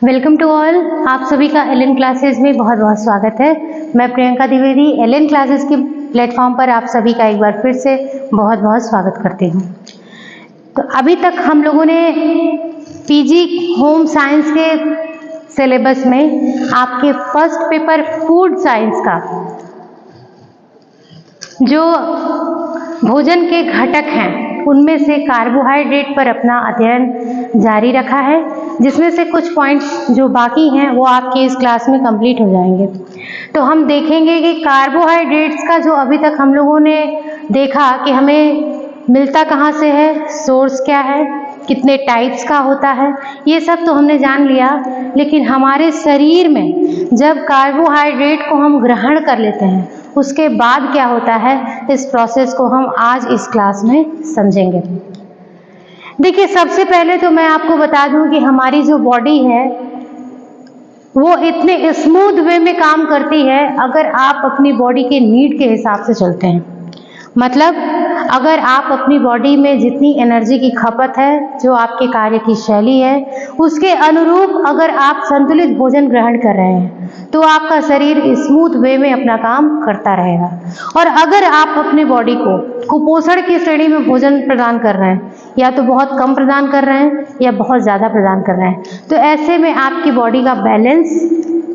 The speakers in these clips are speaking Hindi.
Welcome to all. आप सभी का एलएन क्लासेस में बहुत बहुत स्वागत है। मैं प्रियंका द्विवेदी एलएन क्लासेस के प्लेटफॉर्म पर आप सभी का एक बार फिर से बहुत बहुत स्वागत करती हूँ। तो अभी तक हम लोगों ने पीजी होम साइंस के सिलेबस में आपके फर्स्ट पेपर फूड साइंस का जो भोजन के घटक हैं उनमें से कार्बोहाइड्रेट पर अपना अध्ययन जारी रखा है, जिसमें से कुछ पॉइंट्स जो बाकी हैं वो आपके इस क्लास में कंप्लीट हो जाएंगे। तो हम देखेंगे कि कार्बोहाइड्रेट्स का जो अभी तक हम लोगों ने देखा कि हमें मिलता कहाँ से है, सोर्स क्या है, कितने टाइप्स का होता है, ये सब तो हमने जान लिया। लेकिन हमारे शरीर में जब कार्बोहाइड्रेट को हम ग्रहण कर लेते हैं उसके बाद क्या होता है, इस प्रोसेस को हम आज इस क्लास में समझेंगे। देखिए, सबसे पहले तो मैं आपको बता दूं कि हमारी जो बॉडी है वो इतने स्मूथ वे में काम करती है अगर आप अपनी बॉडी के नीड के हिसाब से चलते हैं। मतलब अगर आप अपनी बॉडी में जितनी एनर्जी की खपत है, जो आपके कार्य की शैली है, उसके अनुरूप अगर आप संतुलित भोजन ग्रहण कर रहे हैं तो आपका शरीर स्मूथ वे में अपना काम करता रहेगा। और अगर आप अपनी बॉडी को कुपोषण की श्रेणी में भोजन प्रदान कर रहे हैं, या तो बहुत कम प्रदान कर रहे हैं या बहुत ज़्यादा प्रदान कर रहे हैं, तो ऐसे में आपकी बॉडी का बैलेंस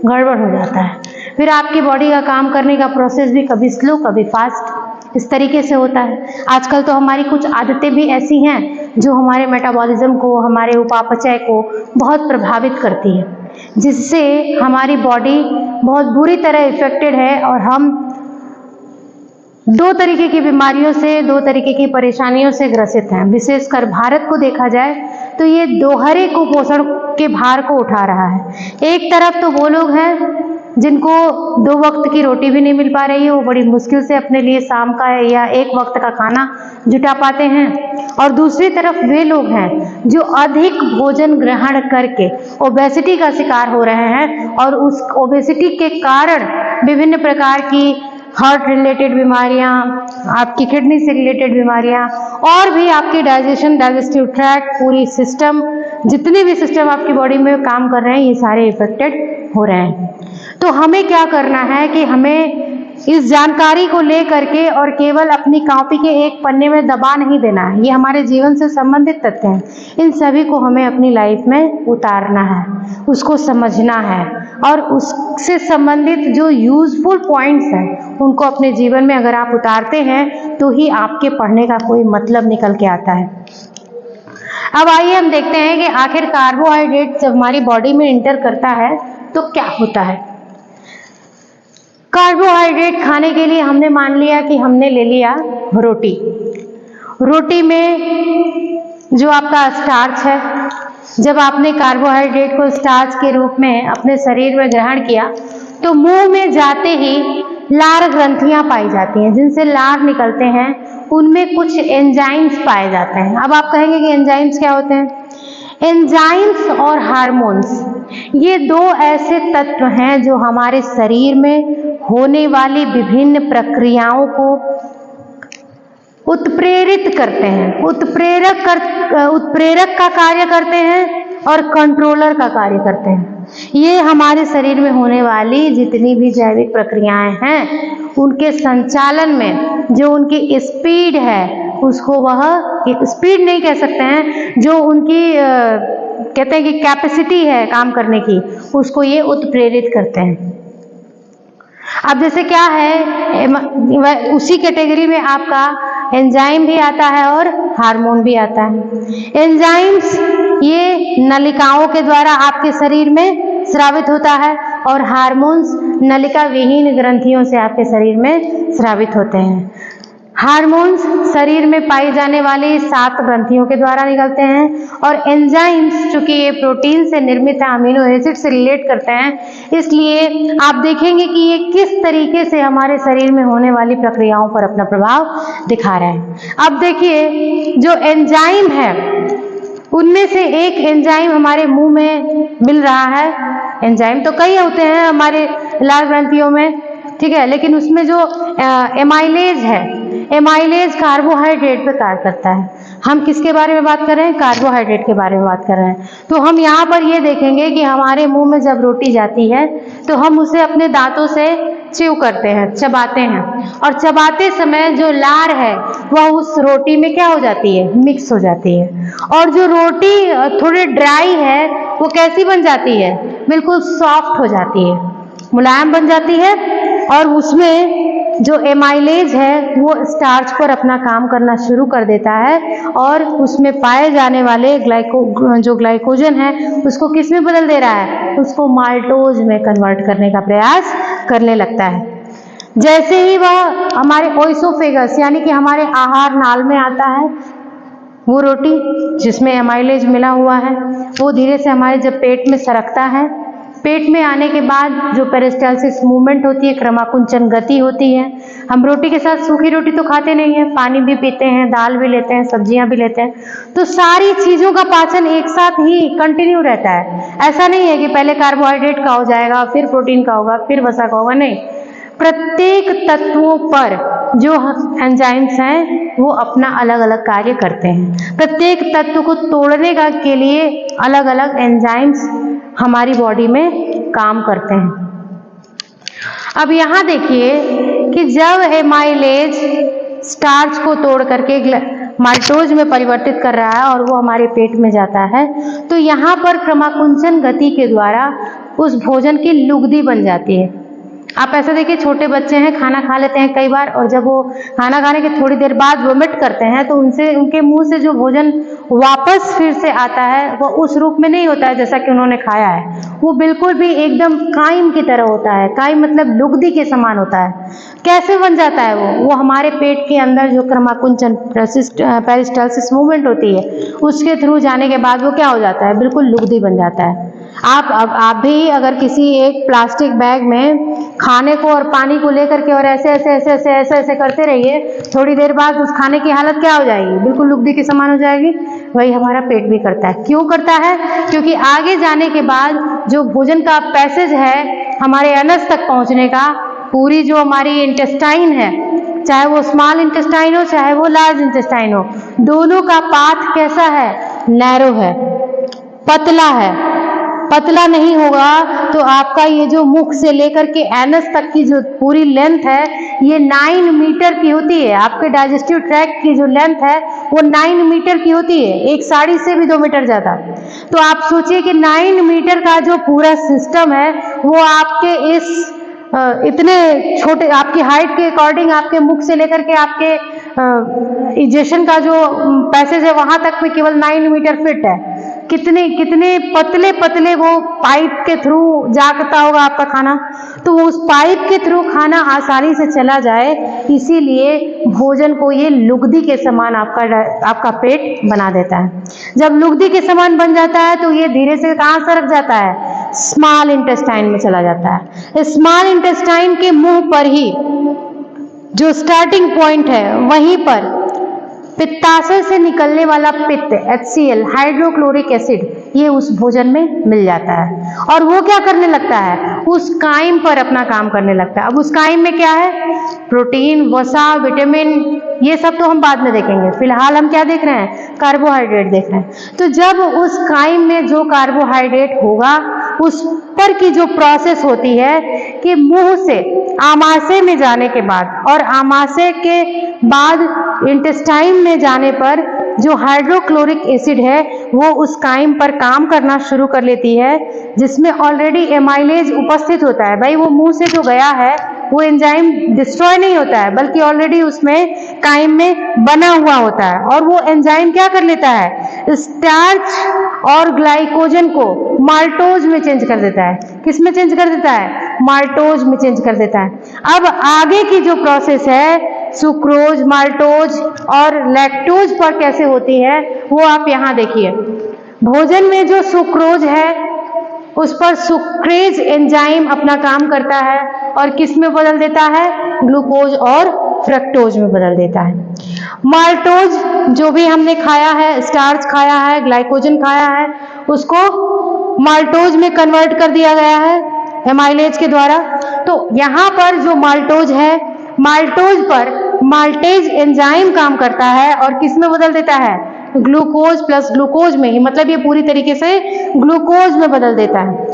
गड़बड़ हो जाता है। फिर आपकी बॉडी का काम करने का प्रोसेस भी कभी स्लो कभी फास्ट इस तरीके से होता है। आजकल तो हमारी कुछ आदतें भी ऐसी हैं जो हमारे मेटाबॉलिज्म को, हमारे उपापचय को बहुत प्रभावित करती है, जिससे हमारी बॉडी बहुत बुरी तरह इफेक्टेड है और हम दो तरीके की बीमारियों से, दो तरीके की परेशानियों से ग्रसित हैं। विशेषकर भारत को देखा जाए तो ये दोहरे कुपोषण के भार को उठा रहा है। एक तरफ तो वो लोग हैं जिनको 2 वक्त की रोटी भी नहीं मिल पा रही है, वो बड़ी मुश्किल से अपने लिए शाम का या 1 वक्त का खाना जुटा पाते हैं, और दूसरी तरफ वे लोग हैं जो अधिक भोजन ग्रहण करके ओबेसिटी का शिकार हो रहे हैं, और उस ओबेसिटी के कारण विभिन्न प्रकार की हार्ट रिलेटेड बीमारियां, आपकी किडनी से रिलेटेड बीमारियां, और भी आपकी डाइजेस्टिव ट्रैक्ट, पूरी सिस्टम, जितने भी सिस्टम आपकी बॉडी में काम कर रहे हैं, ये सारे इफेक्टेड हो रहे हैं। तो हमें क्या करना है कि हमें इस जानकारी को लेकर के और केवल अपनी कॉपी के एक पन्ने में दबा नहीं देना है। ये हमारे जीवन से संबंधित तथ्य हैं, इन सभी को हमें अपनी लाइफ में उतारना है, उसको समझना है, और उससे संबंधित जो यूजफुल पॉइंट्स हैं उनको अपने जीवन में अगर आप उतारते हैं तो ही आपके पढ़ने का कोई मतलब निकल के आता है। अब आइए हम देखते हैं कि आखिर कार्बोहाइड्रेट जब हमारी बॉडी में इंटर करता है तो क्या होता है। कार्बोहाइड्रेट खाने के लिए हमने मान लिया कि हमने ले लिया रोटी। रोटी में जो आपका स्टार्च है, जब आपने कार्बोहाइड्रेट को स्टार्च के रूप में अपने शरीर में ग्रहण किया तो मुंह में जाते ही लार ग्रंथियां पाई जाती हैं, जिनसे लार निकलते हैं, उनमें कुछ एंजाइम्स पाए जाते हैं। अब आप कहेंगे कि एंजाइम्स क्या होते हैं? एंजाइम्स और हार्मोन्स, ये 2 ऐसे तत्व हैं जो हमारे शरीर में होने वाली विभिन्न प्रक्रियाओं को उत्प्रेरित करते हैं। उत्प्रेरक का कार्य करते हैं और कंट्रोलर का कार्य करते हैं। ये हमारे शरीर में होने वाली जितनी भी जैविक प्रक्रियाएं हैं उनके संचालन में जो उनकी स्पीड है, उसको वह स्पीड नहीं कह सकते हैं, जो उनकी कहते हैं कि कैपेसिटी है काम करने की, उसको ये उत्प्रेरित करते हैं। अब जैसे क्या है, उसी कैटेगरी में आपका एंजाइम भी आता है और हार्मोन भी आता है। एंजाइम्स ये नलिकाओं के द्वारा आपके शरीर में स्रावित होता है, और हार्मोन्स नलिका विहीन ग्रंथियों से आपके शरीर में स्रावित होते हैं। हार्मोन्स शरीर में पाई जाने वाली 7 ग्रंथियों के द्वारा निकलते हैं, और एंजाइम्स चूंकि ये प्रोटीन से निर्मित है, अमीनो एसिड से रिलेट करते हैं, इसलिए आप देखेंगे कि ये किस तरीके से हमारे शरीर में होने वाली प्रक्रियाओं पर अपना प्रभाव दिखा रहे हैं। अब देखिए, जो एंजाइम है उनमें से एक एंजाइम हमारे मुंह में मिल रहा है। एंजाइम तो कई होते हैं हमारे लार ग्रंथियों में, ठीक है, लेकिन उसमें जो एमाइलेज है, एमाइलेज कार्बोहाइड्रेट पे कार्य करता है। हम किसके बारे में बात कर रहे हैं? कार्बोहाइड्रेट के बारे में बात कर रहे हैं। तो हम यहाँ पर ये देखेंगे कि हमारे मुंह में जब रोटी जाती है तो हम उसे अपने दांतों से च्यू करते हैं, चबाते हैं, और चबाते समय जो लार है वह उस रोटी में क्या हो जाती है? मिक्स हो जाती है। और जो रोटी थोड़ी ड्राई है वो कैसी बन जाती है? बिल्कुल सॉफ्ट हो जाती है, मुलायम बन जाती है, और उसमें जो एमाइलेज है वो स्टार्च पर अपना काम करना शुरू कर देता है और उसमें पाए जाने वाले जो ग्लाइकोजन है उसको किस में बदल दे रहा है? उसको माल्टोज में कन्वर्ट करने का प्रयास करने लगता है। जैसे ही वह हमारे ओइसोफेगस यानी कि हमारे आहार नाल में आता है, वो रोटी जिसमें एमाइलेज मिला हुआ है वो धीरे से हमारे जब पेट में सरकता है, पेट में आने के बाद जो पेरिस्टालसिस मूवमेंट होती है, क्रमाकुंचन गति होती है। हम रोटी के साथ सूखी रोटी तो खाते नहीं हैं, पानी भी पीते हैं, दाल भी लेते हैं, सब्जियां भी लेते हैं, तो सारी चीजों का पाचन एक साथ ही कंटिन्यू रहता है। ऐसा नहीं है कि पहले कार्बोहाइड्रेट का हो जाएगा, फिर प्रोटीन का होगा, फिर वसा का होगा, नहीं। प्रत्येक तत्वों पर जो एंजाइम्स हैं वो अपना अलग अलग कार्य करते हैं। प्रत्येक तत्व को तोड़ने का के लिए अलग अलग एंजाइम्स हमारी बॉडी में काम करते हैं। अब यहाँ देखिए कि जब एमाइलेज स्टार्च को तोड़ करके माल्टोज में परिवर्तित कर रहा है और वो हमारे पेट में जाता है, तो यहाँ पर क्रमाकुंचन गति के द्वारा उस भोजन की लुगदी बन जाती है। आप ऐसा देखिए, छोटे बच्चे हैं, खाना खा लेते हैं कई बार, और जब वो खाना खाने के थोड़ी देर बाद वोमिट करते हैं तो उनके मुंह से जो भोजन वापस फिर से आता है वो उस रूप में नहीं होता है जैसा कि उन्होंने खाया है। वो बिल्कुल भी एकदम काइम की तरह होता है। काइम मतलब लुगदी के समान होता है। कैसे बन जाता है वो हमारे पेट के अंदर जो क्रमाकुंचन पेरिस्टालसिस मूवमेंट होती है उसके थ्रू जाने के बाद वो क्या हो जाता है? बिल्कुल लुगदी बन जाता है। आप भी अगर किसी एक प्लास्टिक बैग में खाने को और पानी को लेकर के और ऐसे करते रहिए, थोड़ी देर बाद उस खाने की हालत क्या हो जाएगी? बिल्कुल लुगदी के समान हो जाएगी। वही हमारा पेट भी करता है। क्यों करता है? क्योंकि आगे जाने के बाद जो भोजन का पैसेज है हमारे अनस तक पहुंचने का, पूरी जो हमारी इंटेस्टाइन है, चाहे वो स्मॉल इंटेस्टाइन हो चाहे वो लार्ज इंटेस्टाइन हो, दोनों का पाथ कैसा है? नैरो है, पतला है। पतला नहीं होगा तो आपका ये जो मुख से लेकर के एनस तक की जो पूरी लेंथ है ये 9 मीटर की होती है। आपके डाइजेस्टिव ट्रैक्ट की जो लेंथ है वो 9 मीटर की होती है, एक साड़ी से भी 2 मीटर ज्यादा। तो आप सोचिए कि 9 मीटर का जो पूरा सिस्टम है वो आपके इस इतने छोटे आपकी हाइट के अकॉर्डिंग आपके मुख से लेकर के आपके इजेशन का जो पैसेज है वहां तक में केवल 9 मीटर फिट है। कितने कितने पतले पतले वो पाइप के थ्रू जाता होगा आपका खाना, तो उस पाइप के थ्रू खाना आसानी से चला जाए, इसीलिए भोजन को ये लुगदी के समान आपका पेट बना देता है। जब लुगदी के समान बन जाता है तो ये धीरे से कहाँ सरक जाता है? स्मॉल इंटेस्टाइन में चला जाता है। स्मॉल इंटेस्टाइन के मुंह पर ही जो स्टार्टिंग पॉइंट है वहीं पर पित्ताशय से निकलने वाला पित्त HCl हाइड्रोक्लोरिक एसिड ये उस भोजन में मिल जाता है और वो क्या करने लगता है? उस काइम पर अपना काम करने लगता है। अब उस काइम में क्या है? प्रोटीन, वसा, विटामिन, ये सब तो हम बाद में देखेंगे। फिलहाल हम क्या देख रहे हैं? कार्बोहाइड्रेट देख रहे हैं। तो जब उस काइम में जो कार्बोहाइड्रेट होगा उस पर की जो प्रोसेस होती है कि मुंह से आमाशय में जाने के बाद और आमाशय के बाद इंटेस्टाइन में जाने पर जो हाइड्रोक्लोरिक एसिड है वो उस काइम पर काम करना शुरू कर लेती है, जिसमें ऑलरेडी एमाइलेज उपस्थित होता है। भाई वो मुंह से जो गया है वो एंजाइम डिस्ट्रॉय नहीं होता है, बल्कि ऑलरेडी उसमें काइम में बना हुआ होता है। और वो एंजाइम क्या कर लेता है? स्टार्च और ग्लाइकोजन को माल्टोज में चेंज कर देता है। किस में चेंज कर देता है? माल्टोज में चेंज कर देता है। अब आगे की जो प्रोसेस है सुक्रोज, माल्टोज और लैक्टोज पर कैसे होती है वो आप यहाँ देखिए। भोजन में जो सुक्रोज है उस पर सुक्रेज एंजाइम अपना काम करता है और किस में बदल देता है? ग्लूकोज और फ्रक्टोज में बदल देता है। माल्टोज जो भी हमने खाया है, स्टार्च खाया है, ग्लाइकोजन खाया है, उसको माल्टोज में कन्वर्ट कर दिया गया है एमाइलेज के द्वारा। तो यहाँ पर जो माल्टोज है, माल्टोज पर माल्टेज एंजाइम काम करता है और किस में बदल देता है? ग्लूकोज प्लस ग्लूकोज में ही, मतलब ये पूरी तरीके से ग्लूकोज में बदल देता है।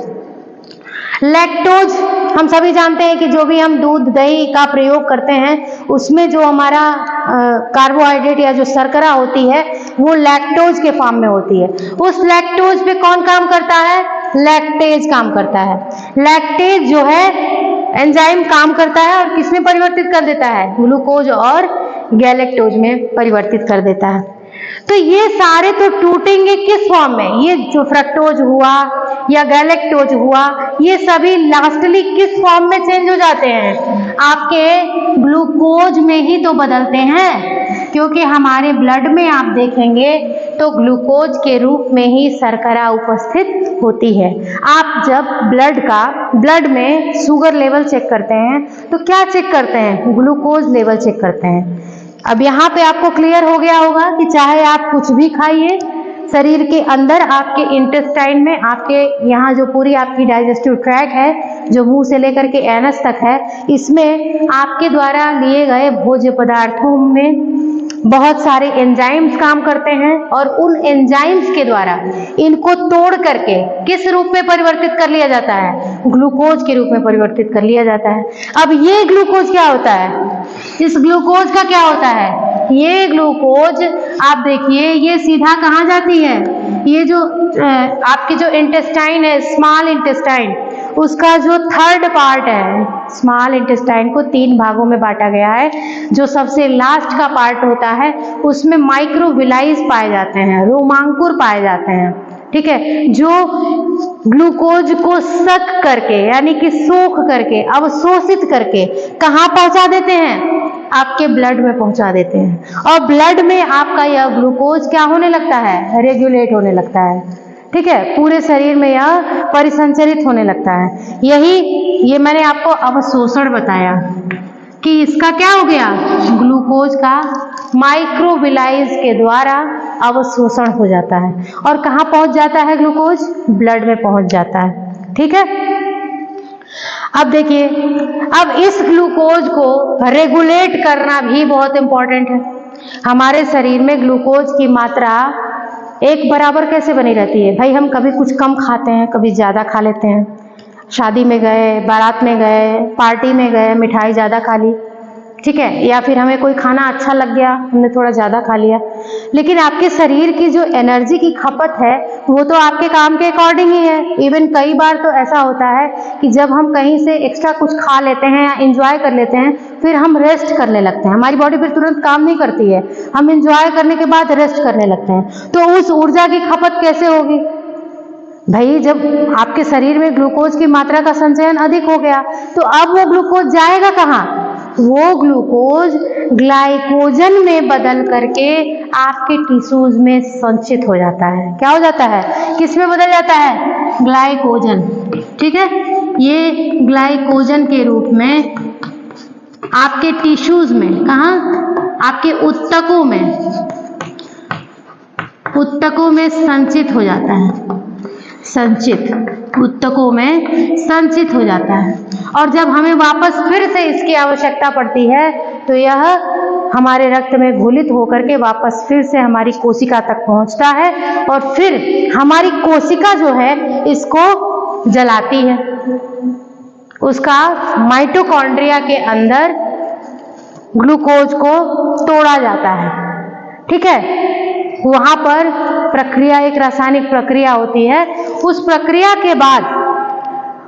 लैक्टोज हम सभी जानते हैं कि जो भी हम दूध दही का प्रयोग करते हैं उसमें जो हमारा कार्बोहाइड्रेट या जो शर्करा होती है वो लैक्टोज के फॉर्म में होती है। उस लैक्टोज पे कौन काम करता है? लैक्टेज काम करता है। लैक्टेज जो है एंजाइम काम करता है और किसमें परिवर्तित कर देता है? ग्लूकोज और गैलेक्टोज में परिवर्तित कर देता है। तो ये सारे तो टूटेंगे किस फॉर्म में? ये जो फ्रक्टोज हुआ या गैलेक्टोज हुआ, ये सभी लास्टली किस फॉर्म में चेंज हो जाते हैं? आपके ग्लूकोज में ही तो बदलते हैं, क्योंकि हमारे ब्लड में आप देखेंगे तो ग्लूकोज के रूप में ही शर्करा उपस्थित होती है। आप जब ब्लड में शुगर लेवल चेक करते हैं तो क्या चेक करते हैं? ग्लूकोज लेवल चेक करते हैं। अब यहाँ पे आपको क्लियर हो गया होगा कि चाहे आप कुछ भी खाइए, शरीर के अंदर आपके इंटेस्टाइन में, आपके यहाँ जो पूरी आपकी डाइजेस्टिव ट्रैक है जो मुंह से लेकर के एनस तक है, इसमें आपके द्वारा लिए गए भोज्य पदार्थों में बहुत सारे एंजाइम्स काम करते हैं और उन एंजाइम्स के द्वारा इनको तोड़ करके किस रूप में परिवर्तित कर लिया जाता है? ग्लूकोज के रूप में परिवर्तित कर लिया जाता है। अब ये ग्लूकोज क्या होता है? इस ग्लूकोज का क्या होता है? ये ग्लूकोज आप देखिए ये सीधा कहाँ जाती है? ये जो आपके जो इंटेस्टाइन है, स्मॉल इंटेस्टाइन, उसका जो थर्ड पार्ट है, स्मॉल इंटेस्टाइन को 3 भागों में बांटा गया है। जो सबसे लास्ट का पार्ट होता है उसमें माइक्रोविलाइज पाए जाते हैं, रोमांकुर पाए जाते हैं, ठीक है, जो ग्लूकोज को सक करके यानी कि सोख करके अवशोषित करके कहाँ पहुंचा देते हैं? आपके ब्लड में पहुंचा देते हैं। और ब्लड में आपका यह ग्लूकोज क्या होने लगता है? रेगुलेट होने लगता है, ठीक है, पूरे शरीर में यह परिसंचरित होने लगता है। ये मैंने आपको अवशोषण बताया कि इसका क्या हो गया? ग्लूकोज का माइक्रोविलाइज के द्वारा अवशोषण हो जाता है और कहाँ पहुंच जाता है? ग्लूकोज ब्लड में पहुंच जाता है, ठीक है। अब देखिए, अब इस ग्लूकोज को रेगुलेट करना भी बहुत इंपॉर्टेंट है। हमारे शरीर में ग्लूकोज की मात्रा एक बराबर कैसे बनी रहती है? भाई हम कभी कुछ कम खाते हैं, कभी ज़्यादा खा लेते हैं। शादी में गए, बारात में गए, पार्टी में गए, मिठाई ज़्यादा खा ली, ठीक है, या फिर हमें कोई खाना अच्छा लग गया, हमने थोड़ा ज़्यादा खा लिया। लेकिन आपके शरीर की जो एनर्जी की खपत है वो तो आपके काम के अकॉर्डिंग ही है। इवन कई बार तो ऐसा होता है कि जब हम कहीं से एक्स्ट्रा कुछ खा लेते हैं या एंजॉय कर लेते हैं, फिर हम रेस्ट करने लगते हैं, हमारी बॉडी फिर तुरंत काम नहीं करती है, हम एंजॉय करने के बाद रेस्ट करने लगते हैं। तो उस ऊर्जा की खपत कैसे होगी? भाई जब आपके शरीर में ग्लूकोज की मात्रा का संचयन अधिक हो गया तो अब वो ग्लूकोज जाएगा कहाँ? वो ग्लूकोज ग्लाइकोजन में बदल करके आपके टिश्यूज में संचित हो जाता है। क्या हो जाता है? किस में बदल जाता है? ग्लाइकोजन, ठीक है। ये ग्लाइकोजन के रूप में आपके टिश्यूज में, कहाँ? आपके ऊतकों में संचित हो जाता है, ऊतकों में संचित हो जाता है। और जब हमें वापस फिर से इसकी आवश्यकता पड़ती है तो यह हमारे रक्त में घुलित होकर के वापस फिर से हमारी कोशिका तक पहुंचता है और फिर हमारी कोशिका जो है इसको जलाती है। उसका माइटोकॉन्ड्रिया के अंदर ग्लूकोज को तोड़ा जाता है, ठीक है। वहां पर प्रक्रिया, एक रासायनिक प्रक्रिया होती है। उस प्रक्रिया के बाद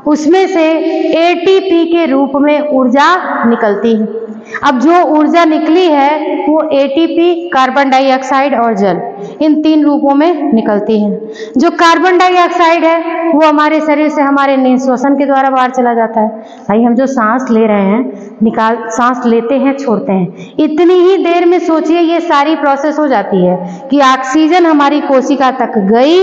उसमें से एटीपी के रूप में ऊर्जा निकलती है। अब जो ऊर्जा निकली है वो एटीपी, कार्बन डाइऑक्साइड और जल, इन 3 रूपों में निकलती है। जो कार्बन डाइऑक्साइड है वो हमारे शरीर से हमारे निःश्वसन के द्वारा बाहर चला जाता है। भाई हम जो सांस ले रहे हैं, सांस लेते हैं, छोड़ते हैं, इतनी ही देर में सोचिए ये सारी प्रोसेस हो जाती है कि ऑक्सीजन हमारी कोशिका तक गई,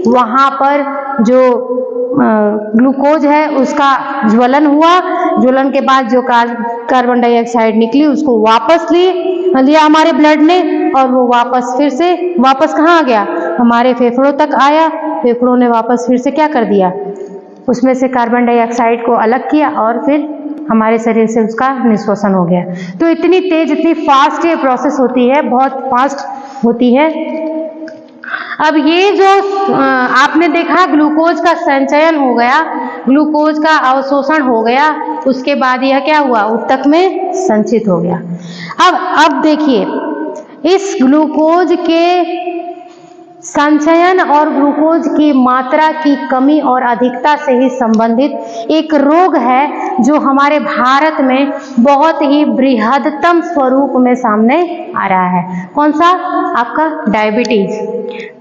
वहां पर जो ग्लूकोज है उसका ज्वलन हुआ, ज्वलन के बाद जो कार्बन डाइऑक्साइड निकली उसको वापस लिया हमारे ब्लड ने और वो वापस कहाँ आ गया? हमारे फेफड़ों तक आया। फेफड़ों ने वापस फिर से क्या कर दिया? उसमें से कार्बन डाइऑक्साइड को अलग किया और फिर हमारे शरीर से उसका निष्कासन हो गया। तो इतनी तेज, इतनी फास्ट ये प्रोसेस होती है, बहुत फास्ट होती है। अब ये जो आपने देखा ग्लूकोज का संचयन हो गया, ग्लूकोज का अवशोषण हो गया, उसके बाद यह क्या हुआ, ऊतक में संचित हो गया। अब देखिए, इस ग्लूकोज के संचयन और ग्लूकोज की मात्रा की कमी और अधिकता से ही संबंधित एक रोग है जो हमारे भारत में बहुत ही बृहत्तम स्वरूप में सामने आ रहा है। कौन सा? आपका डायबिटीज।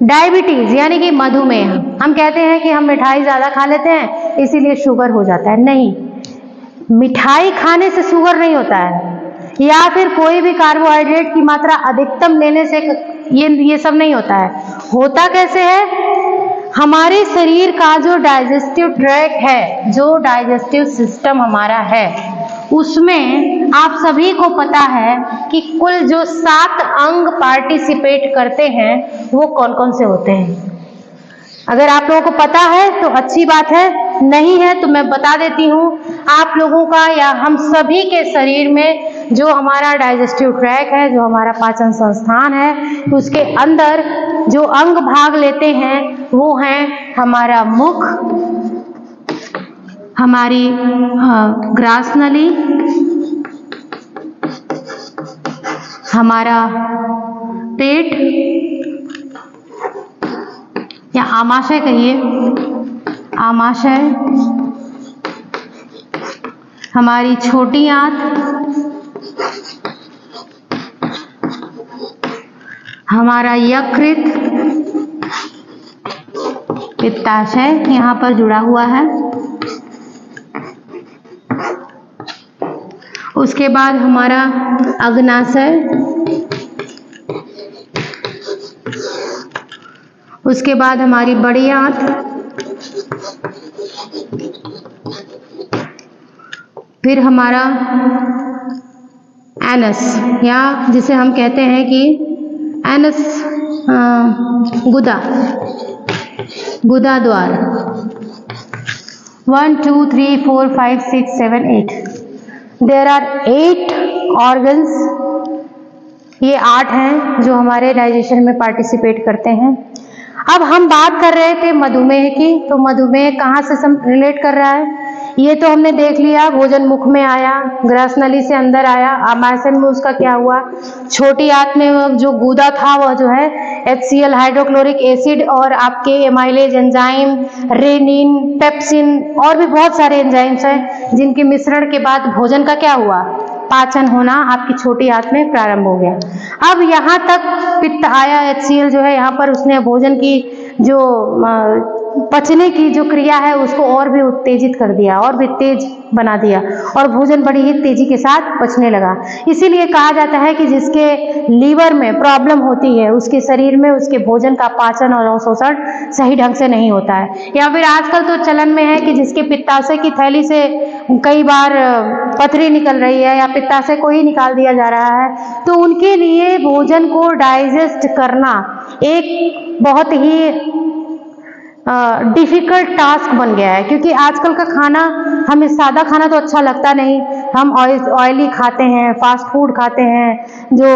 डायबिटीज यानी कि मधुमेह। हम कहते हैं कि हम मिठाई ज्यादा खा लेते हैं इसीलिए शुगर हो जाता है। नहीं, मिठाई खाने से शुगर नहीं होता है, या फिर कोई भी कार्बोहाइड्रेट की मात्रा अधिकतम लेने से ये सब नहीं होता है। होता कैसे है? हमारे शरीर का जो डाइजेस्टिव ट्रैक है, जो डाइजेस्टिव सिस्टम हमारा है, उसमें आप सभी को पता है कि कुल जो 7 अंग पार्टिसिपेट करते हैं वो कौन कौन से होते हैं। अगर आप लोगों को पता है तो अच्छी बात है, नहीं है तो मैं बता देती हूँ। आप लोगों का या हम सभी के शरीर में जो हमारा डाइजेस्टिव ट्रैक है, जो हमारा पाचन संस्थान है, उसके अंदर जो अंग भाग लेते हैं वो हैं हमारा मुख, हमारी ग्रास नली, हमारा पेट या आमाशय कहिए, आमाशय, हमारी छोटी आंत, हमारा यकृत, पित्ताशय यहाँ पर जुड़ा हुआ है, उसके बाद हमारा अग्नाशय, उसके बाद हमारी बड़ी आंत, फिर हमारा एनस, या जिसे हम कहते हैं कि एनस गुदा, गुदा द्वार। 1 2 3 4 5 6 7 8 देयर आर 8 ऑर्गन्स। ये 8 हैं जो हमारे डाइजेशन में पार्टिसिपेट करते हैं। अब हम बात कर रहे थे मधुमेह की, तो मधुमेह कहाँ से रिलेट कर रहा है? ये तो हमने देख लिया, भोजन मुख में आया, ग्रस नली से अंदर आया, आमाशय में उसका क्या हुआ, छोटी आंत में जो गूदा था वह जो है HCl हाइड्रोक्लोरिक एसिड और आपके एमाइलेज एंजाइम, रेनिन, पेप्सिन और भी बहुत सारे एंजाइम्स हैं जिनके मिश्रण के बाद भोजन का क्या हुआ, पाचन होना आपकी छोटी आंत में प्रारंभ हो गया। अब यहाँ तक पित्त आया, HCl जो है यहाँ पर उसने भोजन की जो पचने की जो क्रिया है उसको और भी उत्तेजित कर दिया, और भी तेज बना दिया, और भोजन बड़ी ही तेजी के साथ पचने लगा। इसीलिए कहा जाता है कि जिसके लीवर में प्रॉब्लम होती है उसके शरीर में उसके भोजन का पाचन और अवशोषण सही ढंग से नहीं होता है। या फिर आजकल तो चलन में है कि जिसके पित्ताशय की थैली से कई बार पथरी निकल रही है या पित्ताशय को ही निकाल दिया जा रहा है, तो उनके लिए भोजन को डाइजेस्ट करना एक बहुत ही डिफिकल्ट टास्क बन गया है। क्योंकि आजकल का खाना, हमें सादा खाना तो अच्छा लगता नहीं, हम ऑयली खाते हैं, फास्ट फूड खाते हैं, जो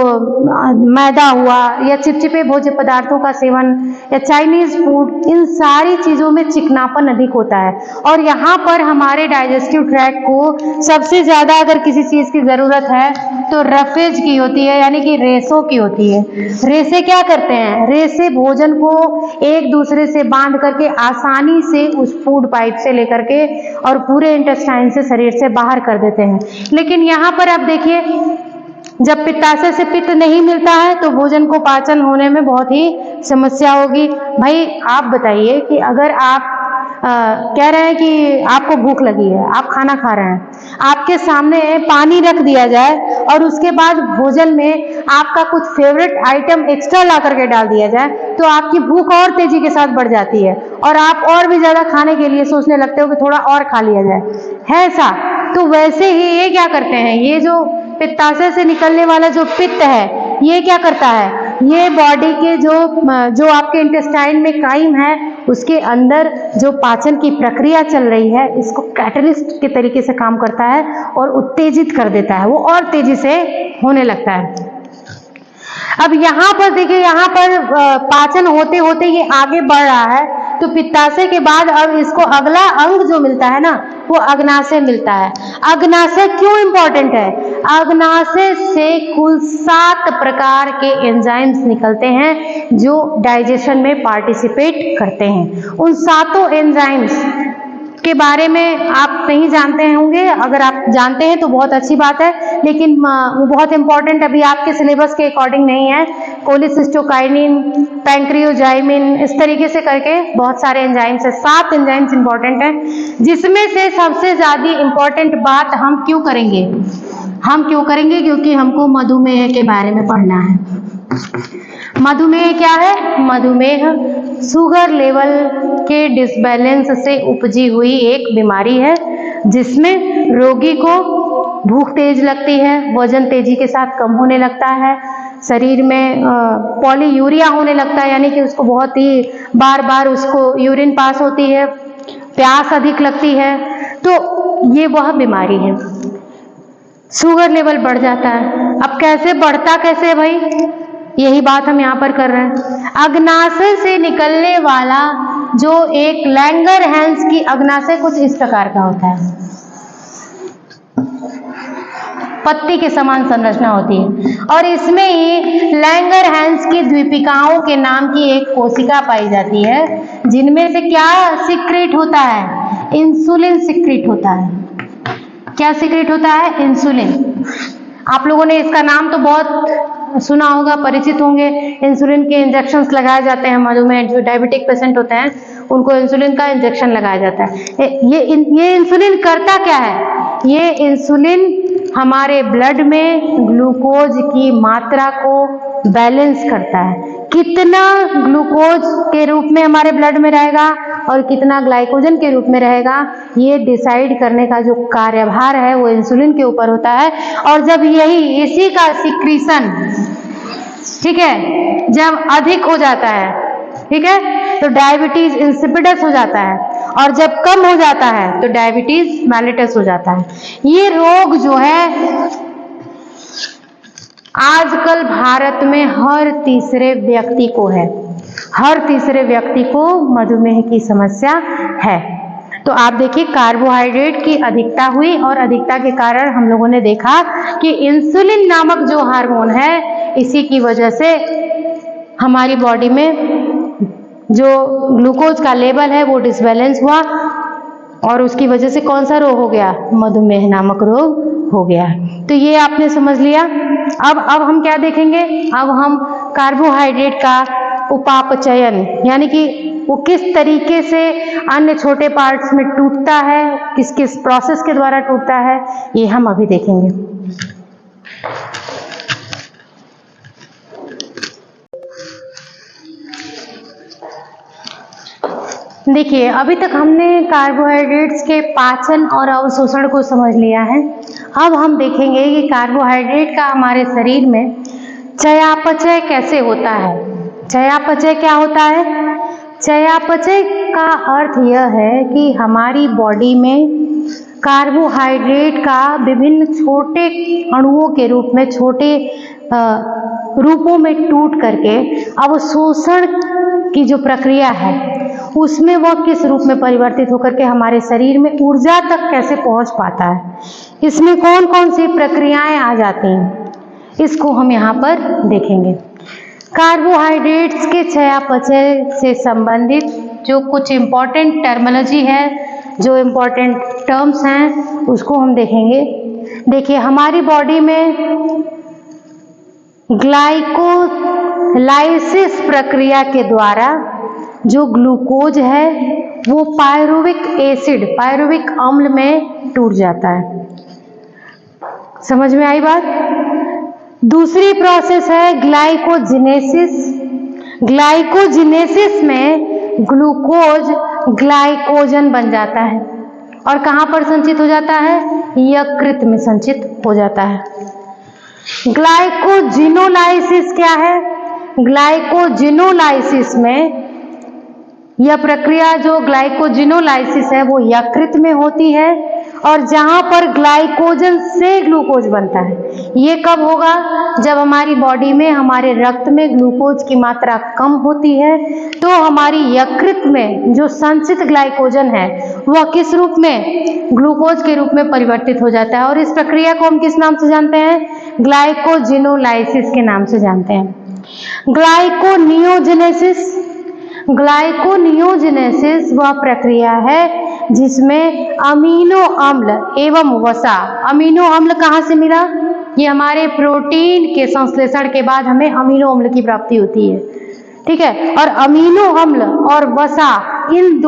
मैदा हुआ या चिपचिपे भोज्य पदार्थों का सेवन या चाइनीज फूड, इन सारी चीज़ों में चिकनापन अधिक होता है। और यहाँ पर हमारे डाइजेस्टिव ट्रैक्ट को सबसे ज़्यादा अगर किसी चीज़ की ज़रूरत है तो रफेज की होती है, यानी कि रेसों की होती है। रेसे क्या करते हैं? रेसे भोजन को एक दूसरे से बांध करके आसानी से उस फूड पाइप से लेकर के और पूरे इंटेस्टाइन से शरीर से बाहर कर देते हैं। लेकिन यहाँ पर आप देखिए, जब पित्ताशय से पित्त नहीं मिलता है तो भोजन को पाचन होने में बहुत ही समस्या होगी। भाई आप बताइए कि अगर आप कह रहे हैं कि आपको भूख लगी है, आप खाना खा रहे हैं, आपके सामने पानी रख दिया जाए और उसके बाद भोजन में आपका कुछ फेवरेट आइटम एक्स्ट्रा ला करके डाल दिया जाए, तो आपकी भूख और तेजी के साथ बढ़ जाती है और आप और भी ज़्यादा खाने के लिए सोचने लगते हो कि थोड़ा और खा लिया जाए, है ऐसा? तो वैसे ही ये क्या करते हैं, ये जो पित्ताशय से निकलने वाला जो पित्त है, ये क्या करता है, ये बॉडी के जो आपके इंटेस्टाइन में काइम है उसके अंदर जो पाचन की प्रक्रिया चल रही है, इसको कैटलिस्ट के तरीके से काम करता है और उत्तेजित कर देता है, वो और तेजी से होने लगता है। अब यहाँ पर देखिए, यहाँ पर पाचन होते होते ये आगे बढ़ रहा है, तो पित्ताशय के बाद अब इसको अगला अंग जो मिलता है ना, वो अग्नाशय मिलता है। अग्नाशय क्यों इंपॉर्टेंट है? अग्नाशय से कुल 7 प्रकार के एंजाइम्स निकलते हैं जो डाइजेशन में पार्टिसिपेट करते हैं। उन 7 एंजाइम्स के बारे में आप नहीं जानते होंगे, अगर आप जानते हैं तो बहुत अच्छी बात है, लेकिन वो बहुत इंपॉर्टेंट अभी आपके सिलेबस के अकॉर्डिंग नहीं है। कोलिसिस्टोकाइनिन, पैंक्रियोजाइमिन, इस तरीके से करके बहुत सारे एंजाइम्स है, 7 एंजाइम्स इंपॉर्टेंट हैं, जिसमें से सबसे ज्यादा इंपॉर्टेंट बात हम क्यों करेंगे? क्योंकि हमको मधुमेह के बारे में पढ़ना है। मधुमेह क्या है? मधुमेह शुगर लेवल के डिसबैलेंस से उपजी हुई एक बीमारी है, जिसमें रोगी को भूख तेज लगती है, वजन तेजी के साथ कम होने लगता है, शरीर में पॉलीयूरिया होने लगता है, यानी कि उसको बहुत ही बार बार उसको यूरिन पास होती है, प्यास अधिक लगती है। तो ये वह बीमारी है। शुगर लेवल बढ़ जाता है। अब कैसे बढ़ता कैसे है भाई? यही बात हम यहाँ पर कर रहे हैं। अग्नाशय से निकलने वाला जो एक लैंगरहैंस की अग्नाशय कुछ इस प्रकार का होता है, पत्ती के समान संरचना होती है, और इसमें ही लैंगरहैंस की द्वीपिकाओं के नाम की एक कोशिका पाई जाती है, जिनमें से क्या सिक्रेट होता है? इंसुलिन सिक्रेट होता है। क्या सिक्रेट होता है? इंसुलिन। आप लोगों ने इसका नाम तो बहुत सुना होगा, परिचित होंगे। इंसुलिन के इंजेक्शंस लगाए जाते हैं मधुमेह, जो डायबिटिक पेशेंट होते हैं उनको इंसुलिन का इंजेक्शन लगाया जाता है। ये इंसुलिन करता क्या है? ये इंसुलिन हमारे ब्लड में ग्लूकोज की मात्रा को बैलेंस करता है। कितना ग्लूकोज के रूप में हमारे ब्लड में रहेगा और कितना ग्लाइकोजन के रूप में रहेगा, ये डिसाइड करने का जो कार्यभार है वो इंसुलिन के ऊपर होता है। और जब इसी का सिक्रीशन, ठीक है, जब अधिक हो जाता है, ठीक है, तो डायबिटीज इंसिपिडस हो जाता है, और जब कम हो जाता है तो डायबिटीज मेलिटस हो जाता है। ये रोग जो है आजकल भारत में हर तीसरे व्यक्ति को है, हर तीसरे व्यक्ति को मधुमेह की समस्या है। तो आप देखिए, कार्बोहाइड्रेट की अधिकता हुई, और अधिकता के कारण हम लोगों ने देखा कि इंसुलिन नामक जो हार्मोन है, इसी की वजह से हमारी बॉडी में जो ग्लूकोज का लेवल है वो डिसबैलेंस हुआ, और उसकी वजह से कौन सा रोग हो गया? मधुमेह नामक रोग हो गया। तो ये आपने समझ लिया। अब हम क्या देखेंगे? अब हम कार्बोहाइड्रेट का उपापचयन, यानी कि वो किस तरीके से अन्य छोटे पार्ट्स में टूटता है, किस किस प्रोसेस के द्वारा टूटता है, ये हम अभी देखेंगे। देखिए, अभी तक हमने कार्बोहाइड्रेट्स के पाचन और अवशोषण को समझ लिया है। अब हम देखेंगे कि कार्बोहाइड्रेट का हमारे शरीर में चयापचय कैसे होता है। चयापचय क्या होता है? चयापचय का अर्थ यह है कि हमारी बॉडी में कार्बोहाइड्रेट का विभिन्न छोटे अणुओं के रूप में, छोटे रूपों में टूट करके अवशोषण की जो प्रक्रिया है उसमें वह किस रूप में परिवर्तित होकर के हमारे शरीर में ऊर्जा तक कैसे पहुंच पाता है, इसमें कौन कौन सी प्रक्रियाएं आ जाती हैं, इसको हम यहाँ पर देखेंगे। कार्बोहाइड्रेट्स के चयापचय से संबंधित जो कुछ इम्पॉर्टेंट टर्मिनोलॉजी है, जो इम्पॉर्टेंट टर्म्स हैं, उसको हम देखेंगे। देखिए, हमारी बॉडी में ग्लाइकोलाइसिस प्रक्रिया के द्वारा जो ग्लूकोज है वो पायरुविक एसिड, पायरुविक अम्ल में टूट जाता है। समझ में आई बात? दूसरी प्रोसेस है ग्लाइकोजिनेसिस। ग्लाइकोजिनेसिस में ग्लूकोज ग्लाइकोजन बन जाता है, और कहाँ पर संचित हो जाता है? यकृत में संचित हो जाता है। ग्लाइकोजिनोलाइसिस क्या है? ग्लाइकोजिनोलाइसिस में यह प्रक्रिया, जो ग्लाइकोजिनोलाइसिस है, वो यकृत में होती है, और जहां पर ग्लाइकोजन से ग्लूकोज बनता है। ये कब होगा? जब हमारी बॉडी में, हमारे रक्त में ग्लूकोज की मात्रा कम होती है तो हमारी यकृत में जो संचित ग्लाइकोजन है वह किस रूप में? ग्लूकोज के रूप में परिवर्तित हो जाता है। और इस प्रक्रिया को हम किस नाम से जानते हैं? ग्लाइकोजिनोलाइसिस के नाम से जानते हैं। ग्लाइकोनियोजेनेसिस वह प्रक्रिया है जिसमें अमीनो अम्ल एवं वसा, अमीनो अम्ल कहाँ से मिला? ये हमारे प्रोटीन के संश्लेषण के बाद हमें अमीनो अम्ल की प्राप्ति होती है, ठीक है। और अमीनो अम्ल और वसा इन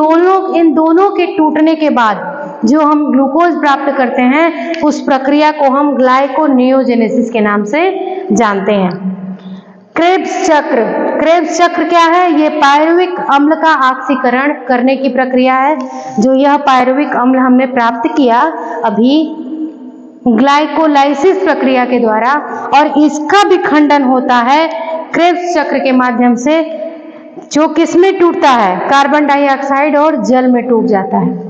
दोनों के टूटने के बाद जो हम ग्लूकोज प्राप्त करते हैं उस प्रक्रिया को हम ग्लाइकोनियोजेनेसिस के नाम से जानते हैं। क्रेब्स चक्र क्या है? ये पायरुविक अम्ल का ऑक्सीकरण करने की प्रक्रिया है। जो यह पायरुविक अम्ल हमने प्राप्त किया अभी ग्लाइकोलाइसिस प्रक्रिया के द्वारा, और इसका विखंडन होता है क्रेब्स चक्र के माध्यम से, जो किसमें टूटता है? कार्बन डाइऑक्साइड और जल में टूट जाता है।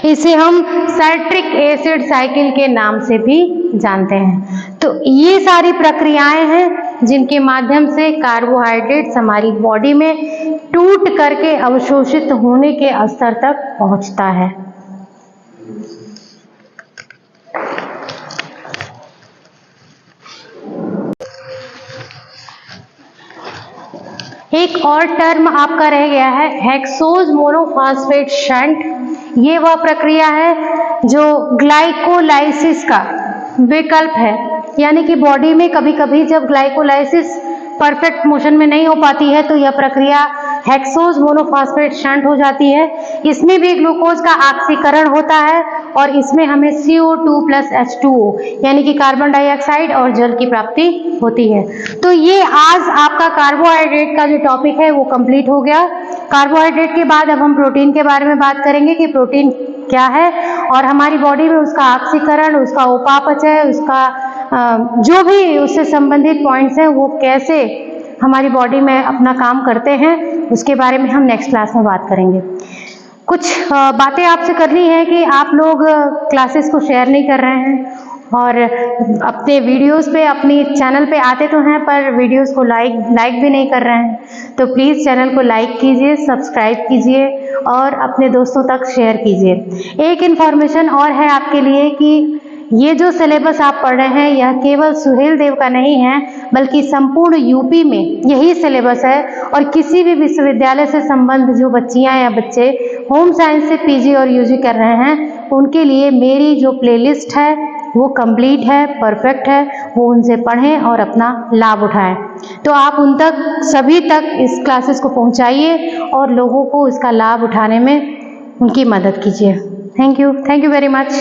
इसे हम साइट्रिक एसिड साइकिल के नाम से भी जानते हैं। तो ये सारी प्रक्रियाएं हैं जिनके माध्यम से कार्बोहाइड्रेट्स हमारी बॉडी में टूट करके अवशोषित होने के स्तर तक पहुंचता है। एक और टर्म आपका रह गया है हेक्सोज मोनोफॉस्फेट शंट। ये वह प्रक्रिया है जो ग्लाइकोलाइसिस का विकल्प है, यानी कि बॉडी में कभी कभी जब ग्लाइकोलाइसिस परफेक्ट मोशन में नहीं हो पाती है तो यह प्रक्रिया हेक्सोज मोनोफॉस्फेट शंट हो जाती है। इसमें भी ग्लूकोज का ऑक्सीकरण होता है और इसमें हमें CO2 + H2O यानी कि कार्बन डाइऑक्साइड और जल की प्राप्ति होती है। तो ये आज आपका कार्बोहाइड्रेट का जो टॉपिक है वो कंप्लीट हो गया। कार्बोहाइड्रेट के बाद अब हम प्रोटीन के बारे में बात करेंगे कि प्रोटीन क्या है और हमारी बॉडी में उसका ऑक्सीकरण, उसका उपापचय, उसका जो भी उससे संबंधित पॉइंट्स हैं वो कैसे हमारी बॉडी में अपना काम करते हैं उसके बारे में हम नेक्स्ट क्लास में बात करेंगे। कुछ बातें आपसे करनी है कि आप लोग क्लासेस को शेयर नहीं कर रहे हैं और अपने वीडियोस पे, अपनी चैनल पे आते तो हैं पर वीडियोस को लाइक भी नहीं कर रहे हैं। तो प्लीज़ चैनल को लाइक कीजिए, सब्सक्राइब कीजिए और अपने दोस्तों तक शेयर कीजिए। एक इन्फॉर्मेशन और है आपके लिए कि ये जो सिलेबस आप पढ़ रहे हैं यह केवल सुहेल देव का नहीं है बल्कि संपूर्ण यूपी में यही सिलेबस है। और किसी भी विश्वविद्यालय से संबंध जो बच्चियां या बच्चे होम साइंस से पीजी और यूजी कर रहे हैं उनके लिए मेरी जो प्लेलिस्ट है वो कंप्लीट है, परफेक्ट है, वो उनसे पढ़ें और अपना लाभ उठाएं। तो आप उन तक, सभी तक इस क्लासेस को पहुंचाइए और लोगों को इसका लाभ उठाने में उनकी मदद कीजिए। Thank you very much.